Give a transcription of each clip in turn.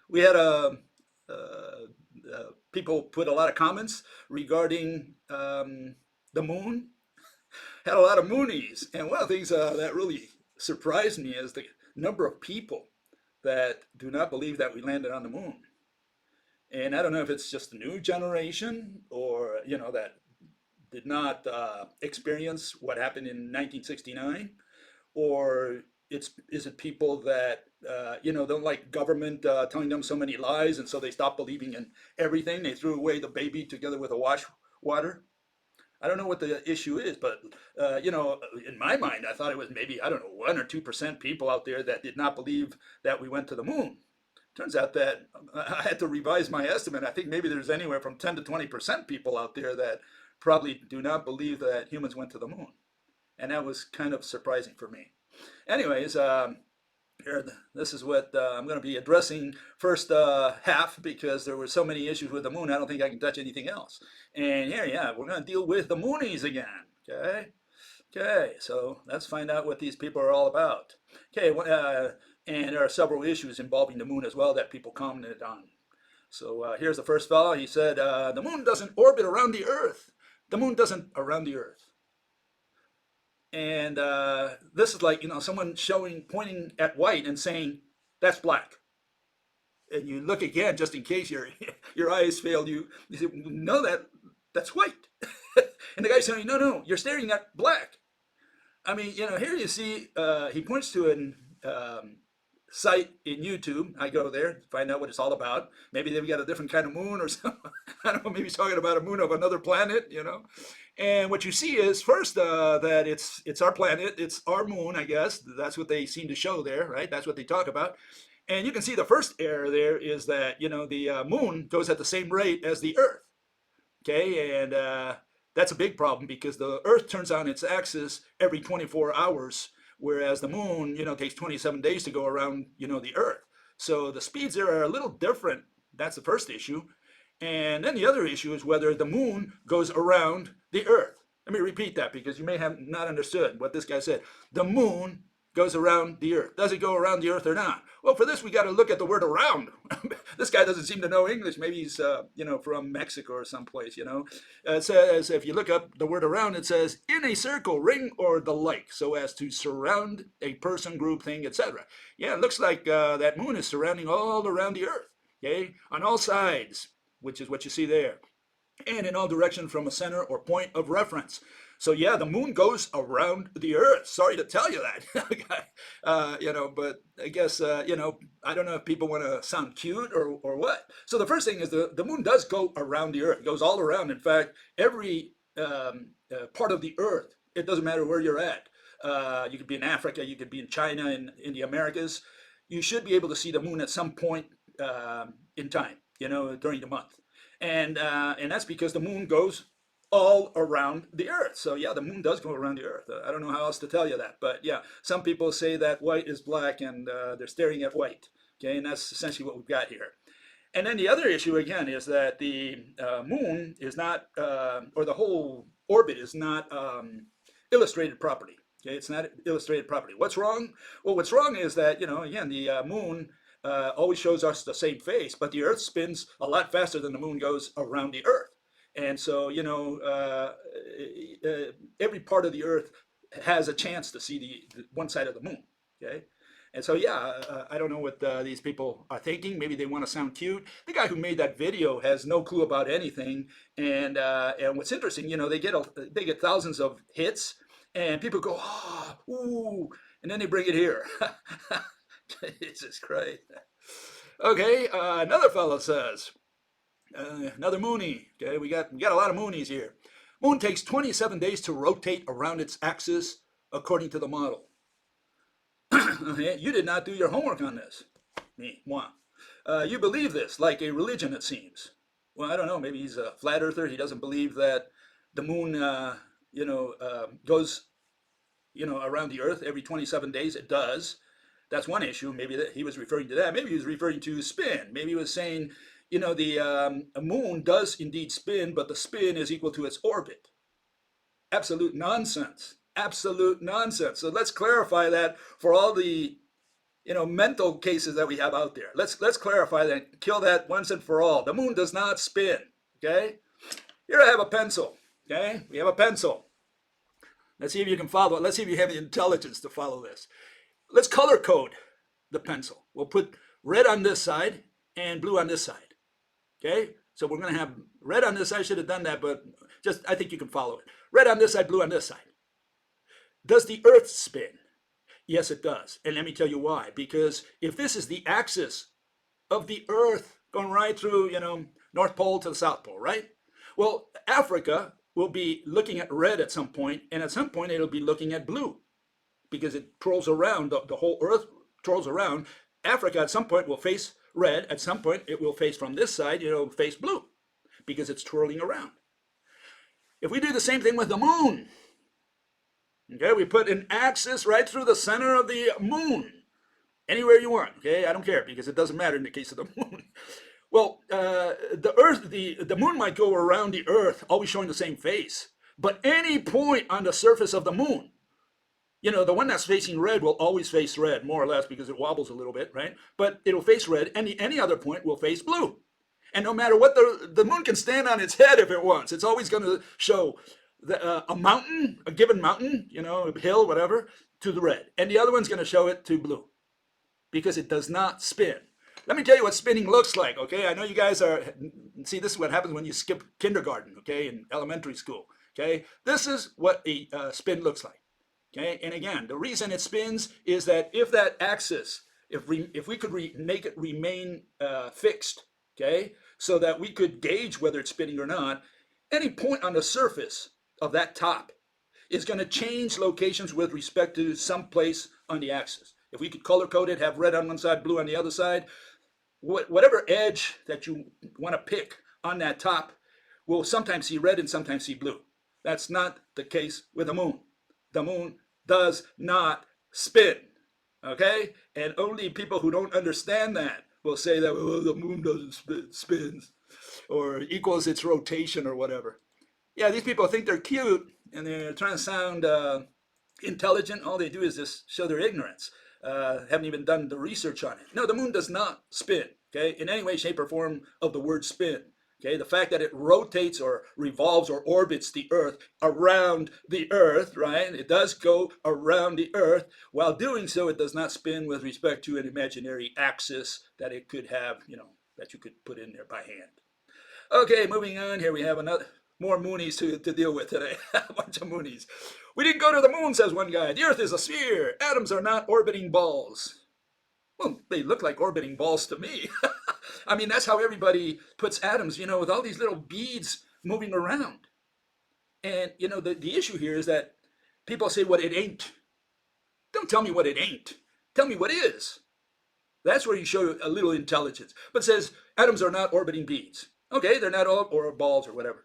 we had people put a lot of comments regarding the moon. Had a lot of moonies, and one of the things that really surprised me is the number of people that do not believe that we landed on the moon. And I don't know if it's just the new generation or that did not experience what happened in 1969, or is it people that don't like government telling them so many lies, and so they stopped believing in everything. They threw away the baby together with the wash water. I don't know what the issue is, but in my mind, I thought it was maybe, I don't know, 1 or 2% people out there that did not believe that we went to the moon. Turns out that I had to revise my estimate. I think maybe there's anywhere from 10 to 20% people out there that probably do not believe that humans went to the moon. And that was kind of surprising for me. Anyways, here, this is what I'm going to be addressing first half, because there were so many issues with the moon. I don't think I can touch anything else. And here, yeah, we're going to deal with the moonies again. Okay. Okay. So let's find out what these people are all about. Okay. And there are several issues involving the moon as well that people commented on. So here's the first fellow. He said, the moon doesn't orbit around the Earth. The moon doesn't around the Earth. And this is like, someone pointing at white and saying, that's black. And you look again, just in case your eyes fail you. You say, no, that's white. And the guy's saying, no, you're staring at black. I mean, here you see, he points to an site in YouTube. I go there to find out what it's all about. Maybe they've got a different kind of moon or something. I don't know, maybe he's talking about a moon of another planet, And what you see is first that it's our planet, it's our moon, I guess. That's what they seem to show there, right? That's what they talk about. And you can see the first error there is that, the moon goes at the same rate as the Earth. Okay, and that's a big problem because the Earth turns on its axis every 24 hours, whereas the moon, takes 27 days to go around, the Earth. So the speeds there are a little different. That's the first issue. And then the other issue is whether the moon goes around the Earth. Let me repeat that because you may have not understood what this guy said. The moon goes around the Earth. Does it go around the Earth or not? Well, for this, we got to look at the word around. This guy doesn't seem to know English. Maybe he's, from Mexico or someplace, It says, if you look up the word around, it says, in a circle, ring, or the like, so as to surround a person, group, thing, etc. Yeah, it looks like that moon is surrounding all around the Earth, okay, on all sides, which is what you see there, and in all directions from a center or point of reference. So yeah, the moon goes around the Earth. Sorry to tell you that, but I guess, I don't know if people want to sound cute or what. So the first thing is the moon does go around the Earth. It goes all around. In fact, every part of the Earth, it doesn't matter where you're at. You could be in Africa, you could be in China, in the Americas. You should be able to see the moon at some point in time, during the month. And that's because the moon goes all around the Earth. So yeah, the moon does go around the Earth. I don't know how else to tell you that, but yeah, some people say that white is black and they're staring at white. Okay, and that's essentially what we've got here. And then the other issue again is that the moon is not, or the whole orbit is not illustrated property. Okay, it's not illustrated property. What's wrong? Well, what's wrong is that, again, the moon always shows us the same face, but the Earth spins a lot faster than the moon goes around the Earth. And so, every part of the Earth has a chance to see the one side of the moon. Okay. And so, yeah, I don't know what these people are thinking. Maybe they want to sound cute. The guy who made that video has no clue about anything. And what's interesting, they get thousands of hits, and people go, oh, ooh, and then they bring it here. Jesus Christ. Okay, another fellow says, another moonie. Okay, we got a lot of moonies here. Moon takes 27 days to rotate around its axis according to the model. Okay, you did not do your homework on this. Me, moi. You believe this like a religion, it seems. Well, I don't know. Maybe he's a flat earther. He doesn't believe that the moon, goes, around the Earth every 27 days. It does. That's one issue. Maybe that he was referring to that. Maybe he was referring to spin. Maybe he was saying, the moon does indeed spin, but the spin is equal to its orbit. Absolute nonsense. Absolute nonsense. So let's clarify that for all the mental cases that we have out there. Let's clarify that, kill that once and for all. The moon does not spin. Okay. Here I have a pencil. Okay. We have a pencil. Let's see if you can follow it. Let's see if you have the intelligence to follow this. Let's color code the pencil. We'll put red on this side and blue on this side. Okay. So we're going to have red on this side. I should have done that, but I think you can follow it. Red on this side, blue on this side. Does the Earth spin? Yes, it does. And let me tell you why. Because if this is the axis of the Earth going right through, North Pole to the South Pole, right? Well, Africa will be looking at red at some point, and at some point it'll be looking at blue because it twirls around, the whole Earth twirls around. Africa at some point will face red. At some point it will face from this side, face blue because it's twirling around. If we do the same thing with the moon, okay, we put an axis right through the center of the moon, anywhere you want, okay? I don't care because it doesn't matter in the case of the moon. Well, the Earth, the moon might go around the Earth, always showing the same face, but any point on the surface of the moon, the one that's facing red will always face red, more or less, because it wobbles a little bit, right? But it'll face red, and any other point will face blue. And no matter what, the moon can stand on its head if it wants. It's always going to show a mountain, a given mountain, a hill, whatever, to the red. And the other one's going to show it to blue because it does not spin. Let me tell you what spinning looks like, okay? I know you guys see, this is what happens when you skip kindergarten, okay, in elementary school, okay? This is what a spin looks like, okay? And again, the reason it spins is that if that axis, if we could make it remain fixed, okay, so that we could gauge whether it's spinning or not, any point on the surface of that top is going to change locations with respect to some place on the axis. If we could color code it, have red on one side, blue on the other side, whatever edge that you want to pick on that top will sometimes see red and sometimes see blue. That's not the case with the moon. The moon does not spin, okay? And only people who don't understand that will say that, the moon doesn't spin, spins, or equals its rotation or whatever. Yeah, these people think they're cute and they're trying to sound intelligent. All they do is just show their ignorance. Haven't even done the research on it. No, the moon does not spin, okay, in any way, shape, or form of the word spin. Okay, the fact that it rotates or revolves or orbits the Earth around the Earth, right? It does go around the Earth. While doing so, it does not spin with respect to an imaginary axis that it could have, that you could put in there by hand. Okay, moving on. Here we have more moonies to deal with today. A bunch of moonies. We didn't go to the moon, says one guy. The Earth is a sphere. Atoms are not orbiting balls. Well, they look like orbiting balls to me. I mean, that's how everybody puts atoms, with all these little beads moving around. And, the issue here is that people say what it ain't. Don't tell me what it ain't. Tell me what is. That's where you show a little intelligence. But it says atoms are not orbiting beads. Okay, they're not or balls or whatever.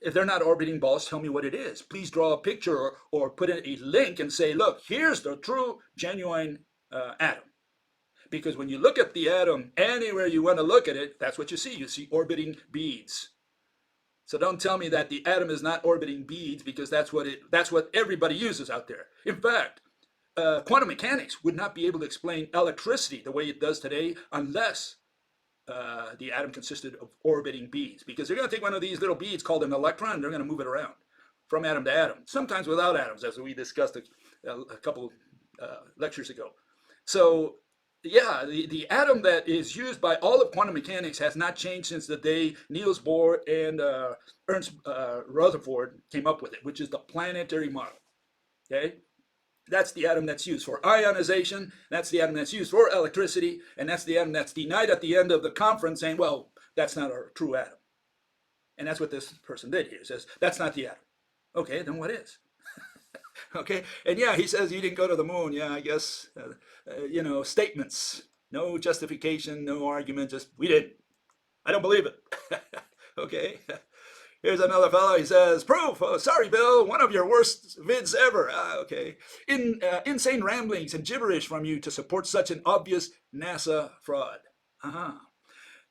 If they're not orbiting balls, tell me what it is. Please draw a picture or put in a link and say, look, here's the true, genuine atom. Because when you look at the atom, anywhere you want to look at it, that's what you see. You see orbiting beads. So don't tell me that the atom is not orbiting beads, because that's what everybody uses out there. In fact, quantum mechanics would not be able to explain electricity the way it does today unless the atom consisted of orbiting beads, because they're going to take one of these little beads called an electron and they're going to move it around from atom to atom, sometimes without atoms, as we discussed a couple lectures ago. So yeah, the atom that is used by all of quantum mechanics has not changed since the day Niels Bohr and Ernst Rutherford came up with it, which is the planetary model. Okay? That's the atom that's used for ionization, that's the atom that's used for electricity, and that's the atom that's denied at the end of the conference, saying, well, that's not our true atom. And that's what this person did here. He says, that's not the atom. Okay, then what is? Okay, and yeah, he says you didn't go to the moon. Yeah, I guess, statements. No justification, no argument, just, we didn't. I don't believe it. Okay. Here's another fellow, he says, proof. Oh, sorry, Bill, one of your worst vids ever. Okay. Insane ramblings and gibberish from you to support such an obvious NASA fraud.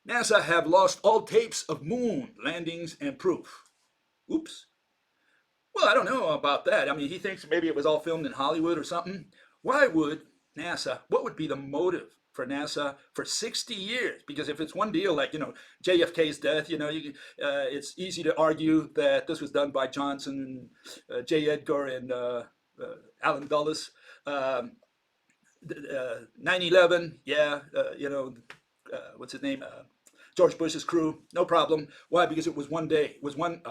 NASA have lost all tapes of moon landings and proof. Oops. Well, I don't know about that. I mean, he thinks maybe it was all filmed in Hollywood or something. Why would NASA, what would be the motive for NASA for 60 years? Because if it's one deal, like, JFK's death, it's easy to argue that this was done by Johnson, J. Edgar, and Allen Dulles. 9/11, yeah, what's his name? George Bush's crew, no problem. Why? Because it was one day, it was 1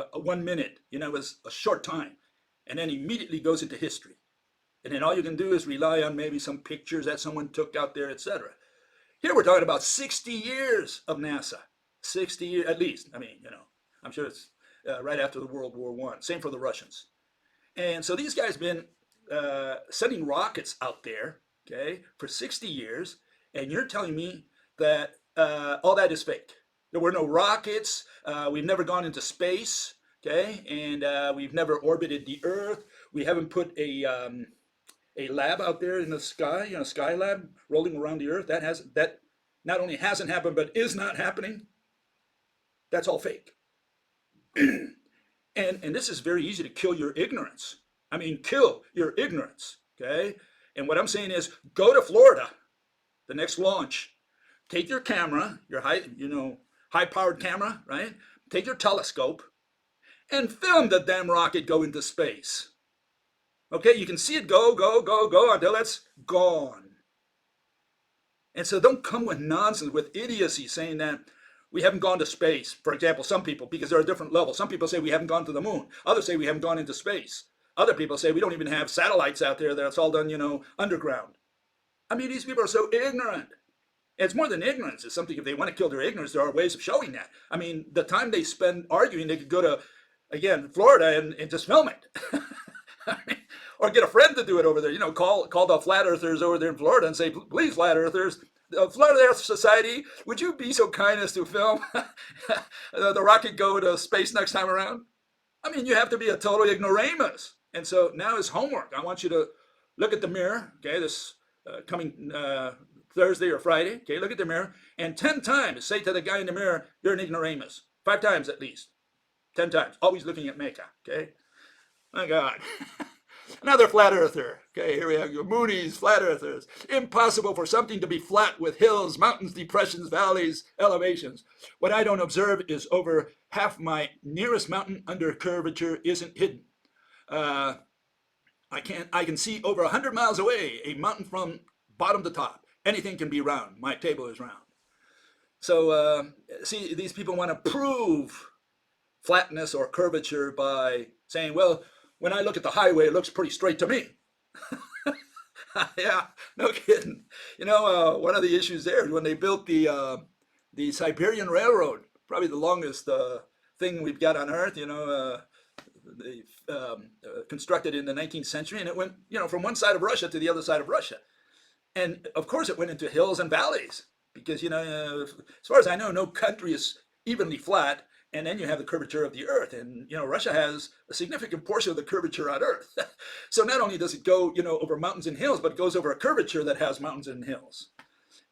minute, it was a short time, and then immediately goes into history. And then all you can do is rely on maybe some pictures that someone took out there, etc. Here we're talking about 60 years of NASA, 60 years at least. I mean, I'm sure it's right after the World War I. Same for the Russians. And so these guys been sending rockets out there, okay, for 60 years, and you're telling me that all that is fake. There were no rockets. We've never gone into space, okay, and we've never orbited the Earth. We haven't put a lab out there in the sky, sky lab rolling around the Earth. That not only hasn't happened, but is not happening. That's all fake. And this is very easy to kill your ignorance. I mean, kill your ignorance, okay? And what I'm saying is, go to Florida, the next launch. Take your camera, your high-powered camera, right? Take your telescope and film the damn rocket go into space. Okay, you can see it go until it's gone. And so don't come with nonsense, with idiocy, saying that we haven't gone to space. For example, some people, because there are different levels. Some people say we haven't gone to the moon. Others say we haven't gone into space. Other people say we don't even have satellites out there. That's all done, underground. I mean, these people are so ignorant. It's more than ignorance. It's something, if they want to kill their ignorance, there are ways of showing that. I mean, the time they spend arguing, they could go to, again, Florida and just film it. Or get a friend to do it over there. Call the flat earthers over there in Florida and say, please, flat earthers, Florida Earth Society, would you be so kind as to film the rocket go to space next time around? I mean, you have to be a total ignoramus. And so now is homework. I want you to look at the mirror, okay, this coming Thursday or Friday, okay, look at the mirror, and 10 times say to the guy in the mirror, you're an ignoramus. 5 times at least. 10 times. Always looking at Mecca, okay? My God. Another flat earther. Okay, here we have your Moonies, flat earthers. Impossible for something to be flat with hills, mountains, depressions, valleys, elevations. What I don't observe is over half my nearest mountain under curvature isn't hidden. I can see over 100 miles away a mountain from bottom to top. Anything can be round. My table is round. So, see, these people want to prove flatness or curvature by saying, well, when I look at the highway, it looks pretty straight to me. Yeah, no kidding. One of the issues there is when they built the Siberian Railroad, probably the longest thing we've got on Earth. They constructed in the 19th century, and it went, from one side of Russia to the other side of Russia. And of course, it went into hills and valleys because, as far as I know, no country is evenly flat. And then you have the curvature of the Earth. And, Russia has a significant portion of the curvature on Earth. So not only does it go, over mountains and hills, but it goes over a curvature that has mountains and hills.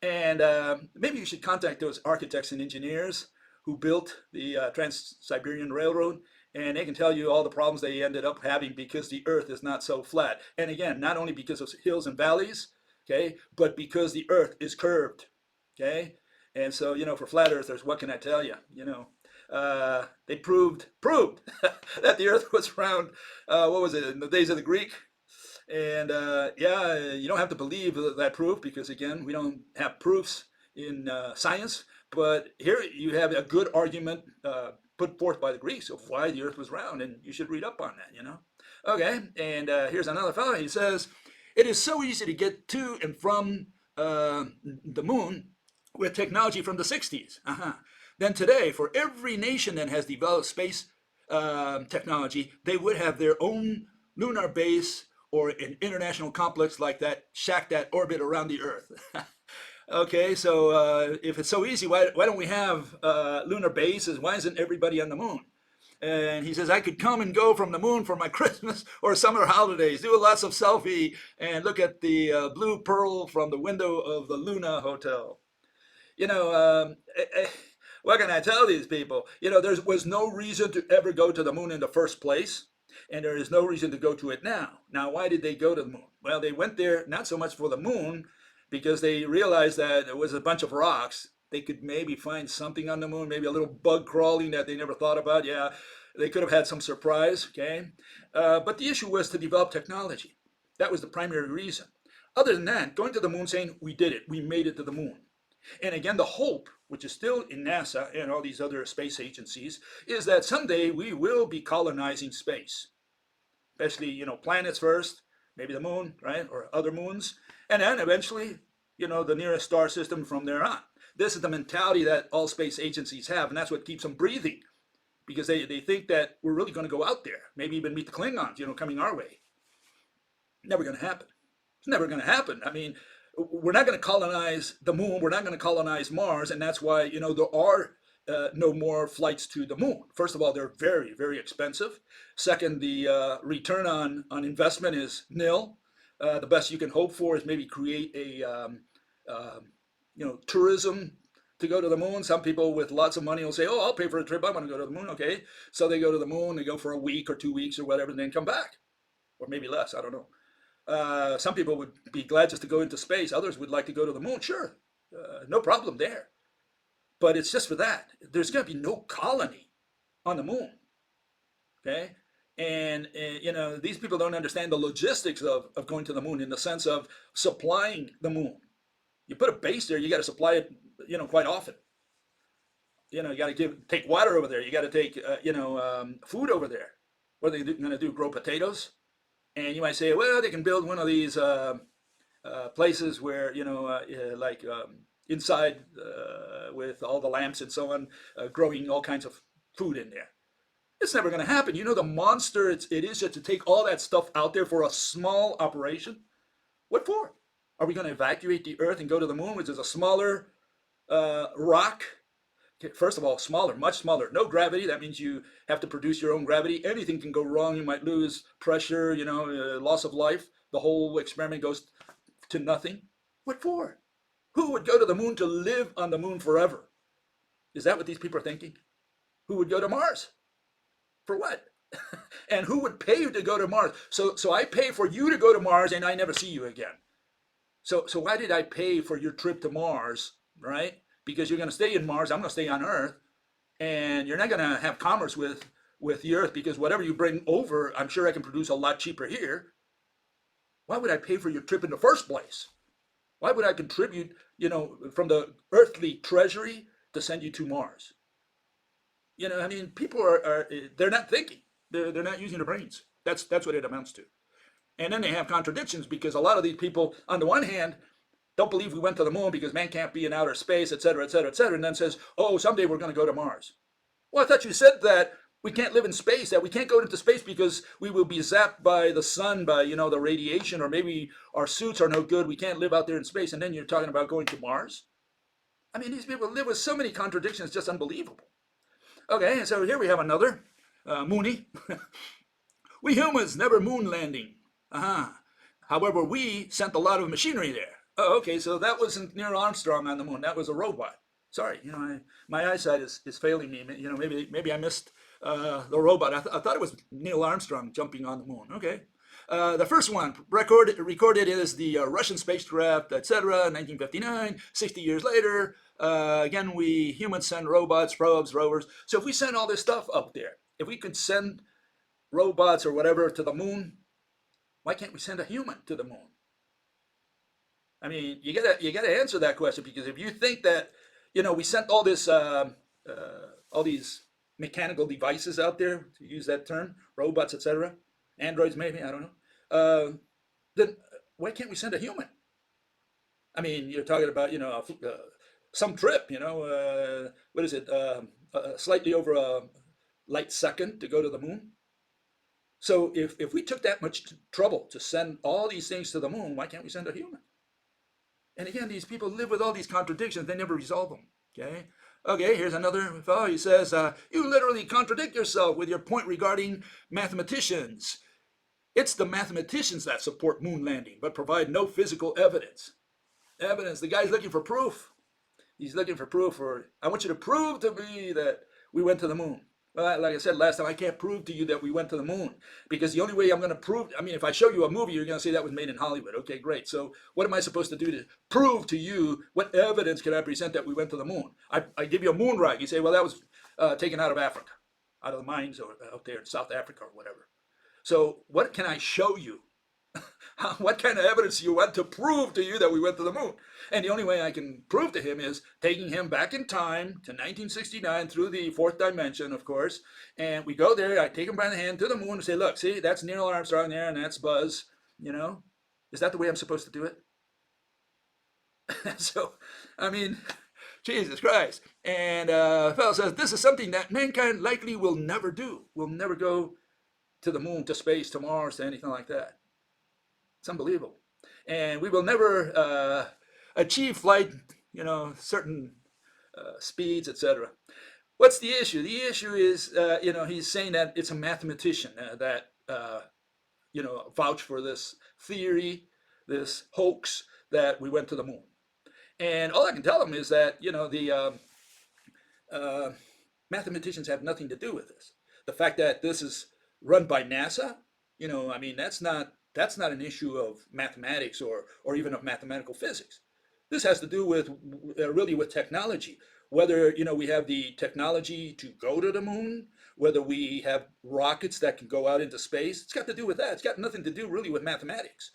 And maybe you should contact those architects and engineers who built the Trans-Siberian Railroad. And they can tell you all the problems they ended up having because the Earth is not so flat. And again, not only because of hills and valleys, okay, but because the Earth is curved, okay? And so, for flat earthers, what can I tell you, they proved that the Earth was round. What was it, in the days of the Greek? And yeah, you don't have to believe that proof because, again, we don't have proofs in science. But here you have a good argument put forth by the Greeks of why the Earth was round, and you should read up on that. Okay, and here's another fellow. He says, it is so easy to get to and from the moon with technology from the 60s. Then today, for every nation that has developed space technology, they would have their own lunar base or an international complex like that shack that orbit around the Earth. Okay, so if it's so easy, why don't we have lunar bases? Why isn't everybody on the moon? And he says, I could come and go from the moon for my Christmas or summer holidays, do lots of selfie, and look at the blue pearl from the window of the Luna Hotel. What can I tell these people? There was no reason to ever go to the moon in the first place. and there is no reason to go to it now. Now, why did they go to the moon? Well, they went there not so much for the moon, because they realized that it was a bunch of rocks. They could maybe find something on the moon, maybe a little bug crawling that they never thought about. Yeah, they could have had some surprise, okay? But the issue was to develop technology. That was the primary reason. Other than that, going to the moon saying, we did it, we made it to the moon. And again, the hope, which is still in NASA and all these other space agencies, is that someday we will be colonizing space, especially, planets first, maybe the moon, right, or other moons, and then eventually, the nearest star system from there on. This is the mentality that all space agencies have, and that's what keeps them breathing, because they think that we're really going to go out there, maybe even meet the Klingons, coming our way. Never going to happen. It's never going to happen. I mean, we're not going to colonize the moon. We're not going to colonize Mars, and that's why there are no more flights to the moon. First of all, they're very, very expensive. Second, the return on investment is nil. The best you can hope for is maybe create a tourism to go to the moon. Some people with lots of money will say, "Oh, I'll pay for a trip. I want to go to the moon." Okay, so they go to the moon. They go for a week or 2 weeks or whatever, and then come back, or maybe less. I don't know. Some people would be glad just to go into space. Others would like to go to the moon. Sure, no problem there. But it's just for that. There's going to be no colony on the moon. Okay? And these people don't understand the logistics of going to the moon in the sense of supplying the moon. You put a base there, you got to supply it, quite often. You got to take water over there. You got to take, food over there. What are they going to do? Grow potatoes? And you might say, well, they can build one of these places where, inside with all the lamps and so on, growing all kinds of food in there. It's never going to happen. The monster it is just to take all that stuff out there for a small operation. What for? Are we going to evacuate the Earth and go to the moon, which is a smaller rock? First of all, smaller, much smaller. No gravity. That means you have to produce your own gravity. Anything can go wrong. You might lose pressure, loss of life. The whole experiment goes to nothing. What for? Who would go to the moon to live on the moon forever? Is that what these people are thinking? Who would go to Mars? For what? And who would pay you to go to Mars? So I pay for you to go to Mars and I never see you again. So why did I pay for your trip to Mars, right? Because you're going to stay in Mars, I'm going to stay on Earth, and you're not going to have commerce with the Earth, because whatever you bring over, I'm sure I can produce a lot cheaper here. Why would I pay for your trip in the first place? Why would I contribute, from the earthly treasury to send you to Mars? People they're not thinking. They're not using their brains. That's what it amounts to. And then they have contradictions, because a lot of these people, on the one hand, don't believe we went to the moon because man can't be in outer space, et cetera, et cetera, et cetera, and then says, oh, someday we're going to go to Mars. Well, I thought you said that we can't live in space, that we can't go into space because we will be zapped by the sun, by, the radiation, or maybe our suits are no good, we can't live out there in space, and then you're talking about going to Mars? These people live with so many contradictions, it's just unbelievable. Okay, so here we have another, Mooney. We humans never moon landing. However, we sent a lot of machinery there. Oh, okay, so that wasn't Neil Armstrong on the moon. That was a robot. Sorry, my eyesight is failing me. Maybe I missed the robot. I thought it was Neil Armstrong jumping on the moon. Okay. The first one recorded is the Russian spacecraft, etc., 1959. 60 years later, again, we humans send robots, probes, rovers. So if we send all this stuff up there, if we could send robots or whatever to the moon, why can't we send a human to the moon? You gotta answer that question, because if you think that we sent all this all these mechanical devices out there, to use that term, robots, etc., androids maybe, I don't know, then why can't we send a human? You're talking about some trip, what is it, slightly over a light second to go to the moon. So if we took that much trouble to send all these things to the moon, why can't we send a human? And again, these people live with all these contradictions. They never resolve them. Okay, here's another fellow. He says, you literally contradict yourself with your point regarding mathematicians. It's the mathematicians that support moon landing, but provide no physical evidence. The guy's looking for proof. He's looking for proof, or I want you to prove to me that we went to the moon. Well, like I said last time, I can't prove to you that we went to the moon because the only way I'm going to prove, I mean, if I show you a movie, you're going to say that was made in Hollywood. Okay, great. So what am I supposed to do to prove to you, what evidence can I present that we went to the moon? I give you a moon rock. You say, well, that was taken out of Africa, out of the mines or out there in South Africa or whatever. So what can I show you? What kind of evidence do you want to prove to you that we went to the moon? And the only way I can prove to him is taking him back in time to 1969 through the fourth dimension, of course. And we go there, I take him by the hand to the moon and say, look, see, that's Neil Armstrong there and that's Buzz, you know? Is that the way I'm supposed to do it? So, I mean, Jesus Christ. And a fellow says, this is something that mankind likely will never do. We'll never go to the moon, to space, to Mars, to anything like that. It's unbelievable. And we will never achieve flight, you know, certain speeds, etc. What's the issue? The issue is, you know, he's saying that it's a mathematician that, you know, vouched for this theory, this hoax that we went to the moon. And all I can tell him is that, you know, the mathematicians have nothing to do with this. The fact that this is run by NASA, you know, I mean, that's not an issue of mathematics or even of mathematical physics. This has to do with really with technology. Whether, you know, we have the technology to go to the moon, whether we have rockets that can go out into space, it's got to do with that. It's got nothing to do really with mathematics,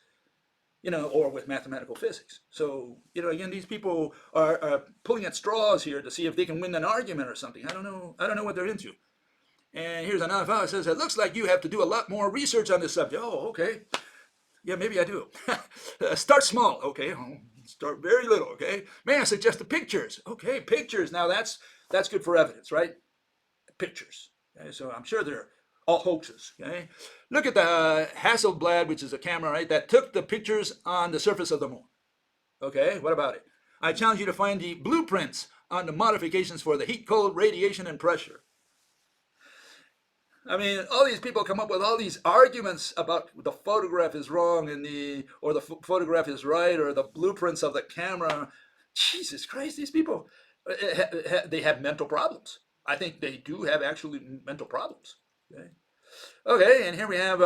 you know, or with mathematical physics. So, you know, again, these people are pulling at straws here to see if they can win an argument or something. I don't know what they're into. And here's another fellow that says, it looks like you have to do a lot more research on this subject. Oh, okay. Yeah, maybe I do. Start small, okay. Start very little, okay. May I suggest the pictures? Okay, pictures. Now that's good for evidence, right? Pictures. Okay? So I'm sure they're all hoaxes. Okay. Look at the Hasselblad, which is a camera, right, that took the pictures on the surface of the moon. Okay, what about it? I challenge you to find the blueprints on the modifications for the heat, cold, radiation, and pressure. I mean, all these people come up with all these arguments about the photograph is wrong or the photograph is right, or the blueprints of the camera. Jesus Christ, these people, they have mental problems. I think they do have actually mental problems. Okay, okay, and here we have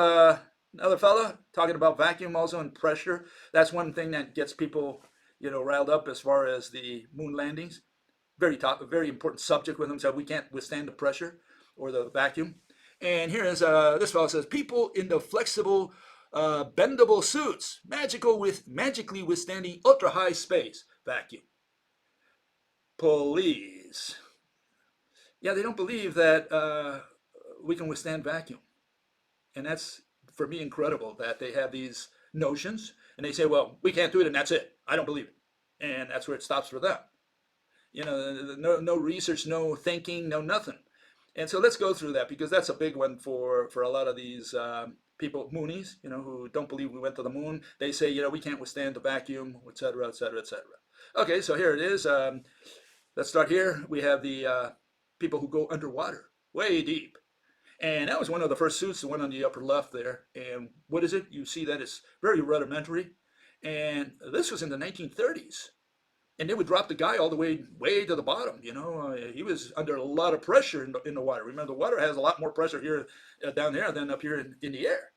another fella talking about vacuum also and pressure. That's one thing that gets people, you know, riled up as far as the moon landings. Very important subject with them. So we can't withstand the pressure or the vacuum. And here is this fellow says, people in the flexible, bendable suits, magically withstanding ultra high space vacuum. Please. Yeah, they don't believe that we can withstand vacuum. And that's, for me, incredible that they have these notions and they say, well, we can't do it and that's it. I don't believe it. And that's where it stops for them. You know, no research, no thinking, no nothing. And so let's go through that because that's a big one for a lot of these people, Moonies, you know, who don't believe we went to the moon. They say, you know, we can't withstand the vacuum, et cetera, et cetera, et cetera. Okay, so here it is. Let's start here. We have the people who go underwater, way deep. And that was one of the first suits, the one on the upper left there. And what is it? You see that it's very rudimentary. And this was in the 1930s. And they would drop the guy all the way to the bottom. You know, he was under a lot of pressure in the water. Remember, the water has a lot more pressure here down there than up here in the air.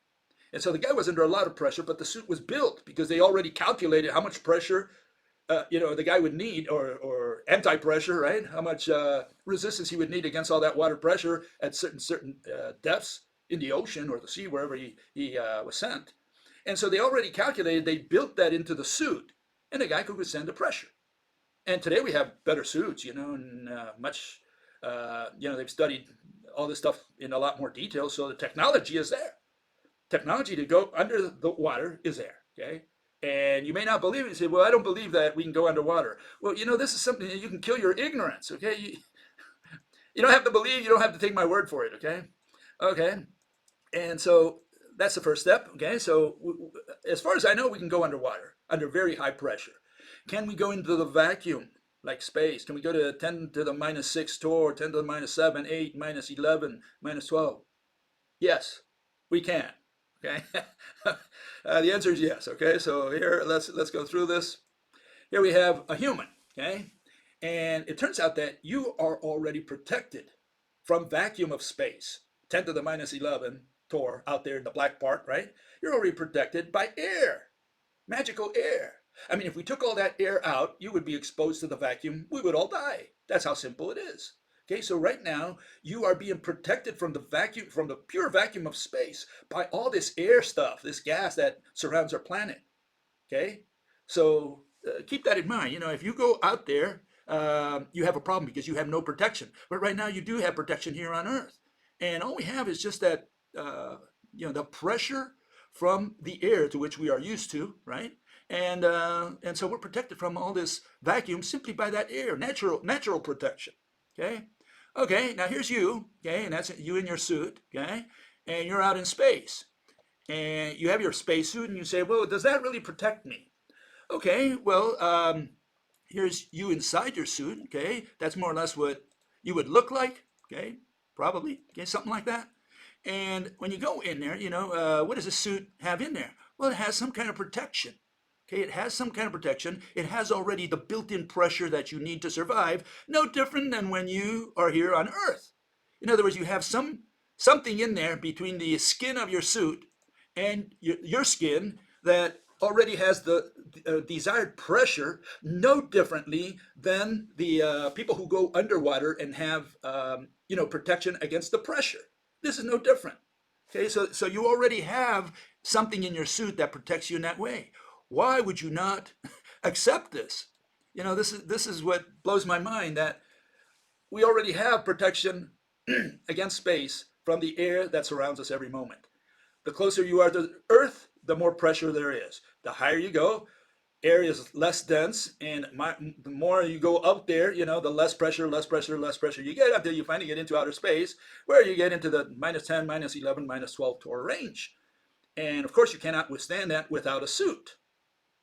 And so the guy was under a lot of pressure, but the suit was built because they already calculated how much pressure, you know, the guy would need, or anti-pressure, right? How much resistance he would need against all that water pressure at certain depths in the ocean or the sea, wherever he was sent. And so they already calculated, they built that into the suit, and the guy could withstand the pressure. And today we have better suits, you know, and much, you know, they've studied all this stuff in a lot more detail. So the technology is there. Technology to go under the water is there, okay? And you may not believe it. You say, well, I don't believe that we can go underwater. Well, you know, this is something that you can kill your ignorance, okay? You don't have to believe. You don't have to take my word for it, okay? Okay. And so that's the first step, okay? So as far as I know, we can go underwater under very high pressure. Can we go into the vacuum like space? Can we go to 10 to the minus 6 torr, 10 to the minus 7, 8, minus 11, minus 12? Yes, we can. Okay. The answer is yes. Okay. So here, let's go through this. Here we have a human. Okay. And it turns out that you are already protected from vacuum of space, 10 to the minus 11 torr out there in the black part, right? You're already protected by air, magical air. I mean, if we took all that air out, you would be exposed to the vacuum. We would all die. That's how simple it is. Okay, so right now you are being protected from the vacuum, from the pure vacuum of space by all this air stuff, this gas that surrounds our planet. Okay, so keep that in mind. If you go out there, you have a problem because you have no protection. But right now you do have protection here on Earth, and all we have is just that the pressure from the air to which we are used to, right? And so we're protected from all this vacuum simply by that air, natural protection. Okay. Okay. Now here's you. Okay, and that's you in your suit. Okay, and you're out in space, and you have your spacesuit, and you say, well, does that really protect me? Okay. Well, here's you inside your suit. Okay, that's more or less what you would look like. Okay, probably. Okay, something like that. And when you go in there, what does the suit have in there? Well, it has some kind of protection. Okay, it has some kind of protection. It has already the built-in pressure that you need to survive, no different than when you are here on Earth. In other words, you have something in there between the skin of your suit and your skin that already has the desired pressure, no differently than the people who go underwater and have protection against the pressure. This is no different. Okay, so you already have something in your suit that protects you in that way. Why would you not accept this? This is what blows my mind, that we already have protection against space from the air that surrounds us every moment. The closer you are to Earth, the more pressure there is. The higher you go, air is less dense, and the more you go up there, the less pressure you get until you finally get into outer space, where you get into the minus 10, minus 11, minus 12 torr range. And of course, you cannot withstand that without a suit.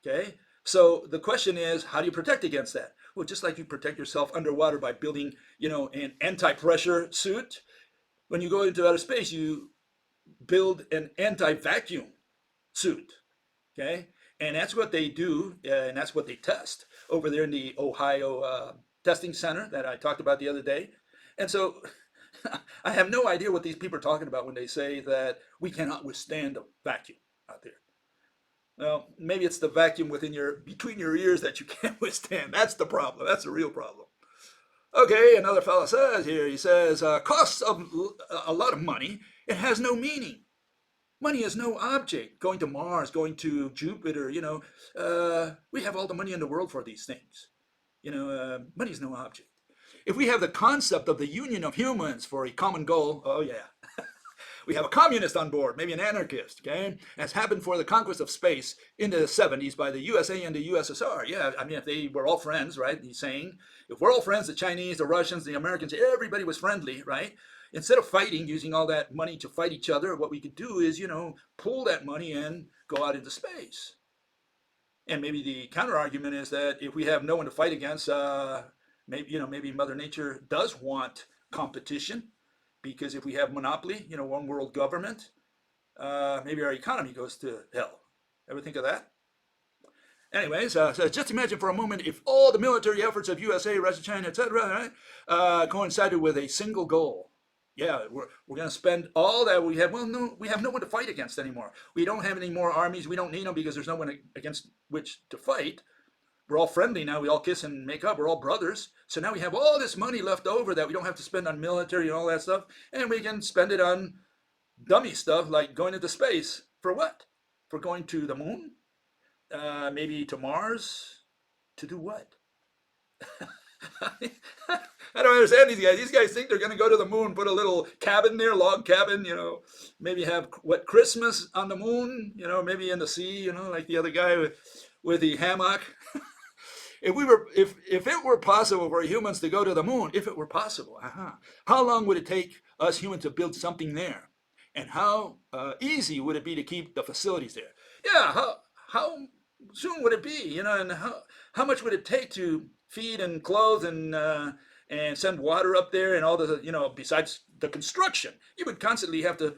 Okay, so the question is, how do you protect against that? Well, just like you protect yourself underwater by building, an anti-pressure suit, when you go into outer space, you build an anti-vacuum suit. Okay, and that's what they do, and that's what they test over there in the Ohio testing center that I talked about the other day. And so I have no idea what these people are talking about when they say that we cannot withstand a vacuum out there. Well, maybe it's the vacuum between your ears that you can't withstand. That's the problem. That's the real problem. Okay, another fellow says here, he says, costs of a lot of money, it has no meaning. Money is no object. Going to Mars, going to Jupiter, we have all the money in the world for these things. Money is no object. If we have the concept of the union of humans for a common goal, oh yeah. We have a communist on board, maybe an anarchist, okay? As happened for the conquest of space in the 70s by the USA and the USSR. Yeah, I mean, if they were all friends, right? He's saying, if we're all friends, the Chinese, the Russians, the Americans, everybody was friendly, right? Instead of fighting, using all that money to fight each other, what we could do is, pool that money and go out into space. And maybe the counter argument is that if we have no one to fight against, maybe Mother Nature does want competition. Because if we have monopoly, one world government, maybe our economy goes to hell. Ever think of that? Anyways, so just imagine for a moment if all the military efforts of USA, Russia, China, etc., right, coincided with a single goal. Yeah, we're going to spend all that we have. Well, no, we have no one to fight against anymore. We don't have any more armies. We don't need them because there's no one against which to fight. We're all friendly now. We all kiss and make up. We're all brothers. So now we have all this money left over that we don't have to spend on military and all that stuff. And we can spend it on dummy stuff like going into space. For what? For going to the moon? Maybe to Mars? To do what? I don't understand these guys. These guys think they're going to go to the moon, put a little cabin there, log cabin, maybe have Christmas on the moon, maybe in the sea, like the other guy with the hammock. If it were possible for humans to go to the moon, if it were possible, how long would it take us humans to build something there? And how easy would it be to keep the facilities there? Yeah, how soon would it be? And how much would it take to feed and clothe and send water up there and all the, besides the construction? You would constantly have to,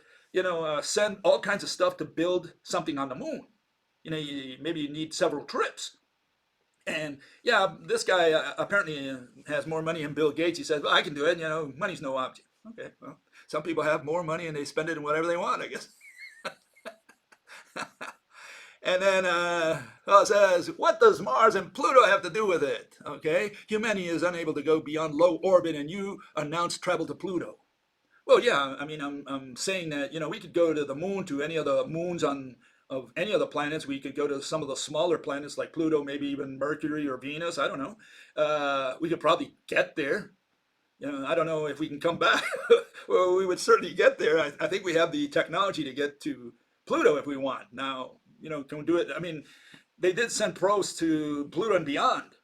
send all kinds of stuff to build something on the moon. Maybe you need several trips. And yeah, this guy apparently has more money than Bill Gates. He says, well, I can do it. Money's no object. Okay, well, some people have more money and they spend it in whatever they want, I guess. And then it says, what does Mars and Pluto have to do with it? Okay, humanity is unable to go beyond low orbit, and you announce travel to Pluto. Well, yeah, I mean, I'm saying that, we could go to the moon, to any of the moons of any of the planets. We could go to some of the smaller planets like Pluto, maybe even Mercury or Venus. I don't know. We could probably get there. I don't know if we can come back. Well, we would certainly get there. I think we have the technology to get to Pluto if we want. Now, can we do it? I mean, they did send probes to Pluto and beyond.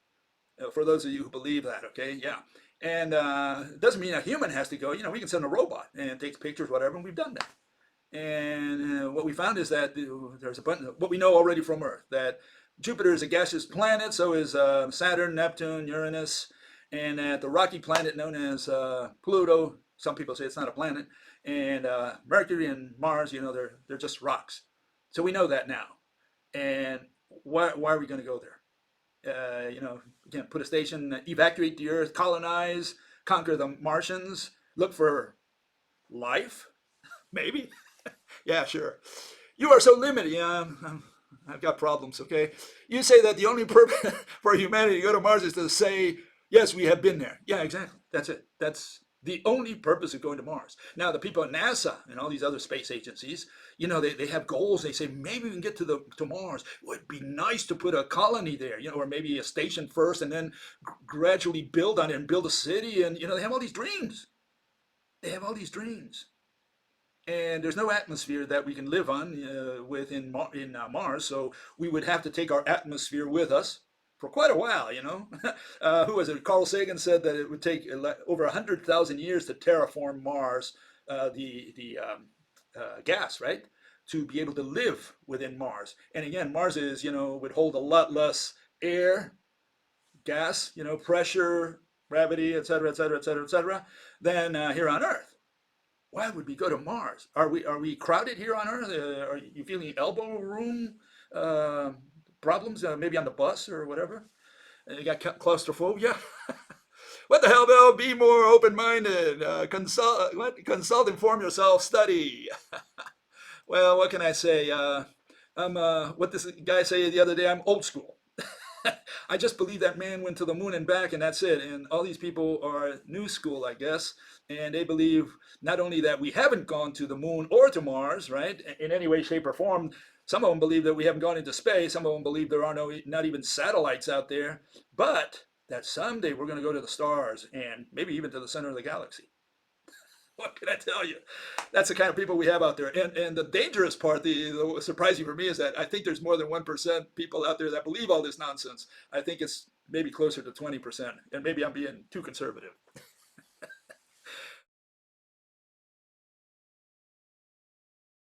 For those of you who believe that, okay, yeah. And it doesn't mean a human has to go. We can send a robot and it takes pictures, whatever, and we've done that. And what we found is that there's a bunch, what we know already from Earth, that Jupiter is a gaseous planet, so is Saturn, Neptune, Uranus, and that the rocky planet known as Pluto, some people say it's not a planet, and Mercury and Mars, they're just rocks. So we know that now. And why are we going to go there? Again, put a station, evacuate the Earth, colonize, conquer the Martians, look for life, maybe. Yeah, sure. You are so limited. Yeah, I've got problems. Okay, you say that the only purpose for humanity to go to Mars is to say, yes, we have been there. Yeah, exactly. That's it. That's the only purpose of going to Mars. Now, the people at NASA and all these other space agencies, they have goals. They say maybe we can get to Mars. It would be nice to put a colony there, or maybe a station first, and then gradually build on it and build a city. And they have all these dreams. They have all these dreams. And there's no atmosphere that we can live on in Mars, so we would have to take our atmosphere with us for quite a while. Who was it? Carl Sagan said that it would take over 100,000 years to terraform Mars, the gas, right? To be able to live within Mars. And again, Mars would hold a lot less air, gas, pressure, gravity, et cetera, et cetera, et cetera, et cetera, than here on Earth. Why would we go to Mars? Are we crowded here on Earth? Are you feeling elbow room problems? Maybe on the bus or whatever. You got claustrophobia. What the hell, Bill? Be more open-minded. Consult, inform yourself, study. Well, what can I say? What this guy said the other day. I'm old school. I just believe that man went to the moon and back, and that's it. And all these people are new school, I guess, and they believe not only that we haven't gone to the moon or to Mars, right, in any way, shape, or form. Some of them believe that we haven't gone into space. Some of them believe there are not even satellites out there, but that someday we're going to go to the stars and maybe even to the center of the galaxy. What can I tell you? That's the kind of people we have out there. And the dangerous part, the surprising for me, is that I think there's more than 1% people out there that believe all this nonsense. I think it's maybe closer to 20%. And maybe I'm being too conservative.